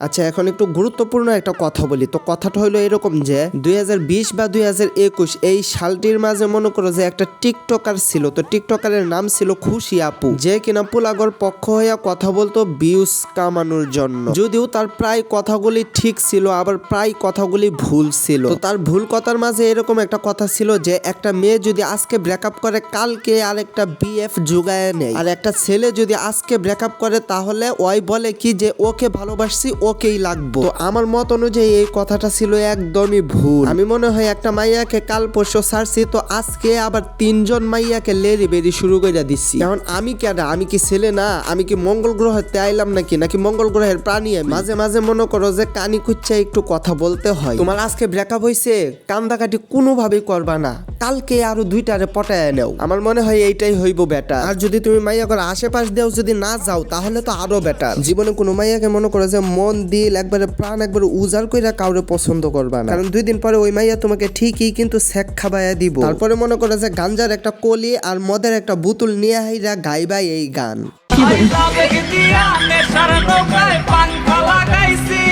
আচ্ছা, এখন একটু গুরুত্বপূর্ণ একটা কথা বলি। তো কথাটা হলো এরকম যে 2020 বা 2021 এই সালটির মাঝে মনে করো যে একটা টিকটকার ছিল। তো টিকটকারের নাম ছিল খুশি আপু, যে কিনা পোলাগর পক্ষ হইয়া কথা বলতো ভিউজ কামানোর জন্য। যদিও তার প্রায় কথাগুলি ঠিক ছিল, আবার প্রায় কথাগুলি ভুল ছিল। তো তার ভুল কথার মাঝে এরকম একটা কথা ছিল যে একটা মেয়ে যদি আজকে ব্রেকআপ করে কালকে আরেকটা বিএফ জোগায় নেয়, আর একটা ছেলে যদি আজকে ব্রেকআপ করে তাহলে ওই বলে কি যে ওকে ভালোবাসছি, ওকেই লাগবো। তো আমার মত অনুযায়ী এই কথাটা ছিল একদমই ভুল। আমি মনে হয় একটা মাইয়াকে কাল পরশু ছাড়ছি, তো আজকে আবার 3জন মাইয়াকে লেরি বেরি শুরু করে দিচ্ছি। এখন আমি কেডা? আমি কি ছেলে না? আমি কি মঙ্গল গ্রহেতে আইলাম নাকি মঙ্গল গ্রহের প্রাণী? আমি মাঝে মাঝে মনে করো যে কানি কুচ্চা একটু কথা বলতে হয়। তোমার আজকে ব্রেকআপ হয়েছে, কান্দাকাটি কোনোভাবেই করবা না, কালকে আরো 2টারে পটায় নেও। আমার মনে হয় এইটাই হইব বেটার। আর যদি তুমি মাইয়া করে আশেপাশ দিয়েও যদি না যাও তাহলে তো আরো বেটার। জীবনে কোনো মাইয়াকে মনে করো যে মন দিল একবারে প্রাণ একবারে উজাড় কইরা কাউরে পছন্দ করবা না, কারণ 2 দিন পরে ওই মাইয়া তোমাকে ঠিকই কিন্তু সেক খাবাইয়া দিব। তারপরে মনে করো যে গাঞ্জার একটা কলি আর মদের একটা বোতল নিয়ে হাইরা গাইবা এই গান। নেশার নৌকায় পাংখা লাগাইছি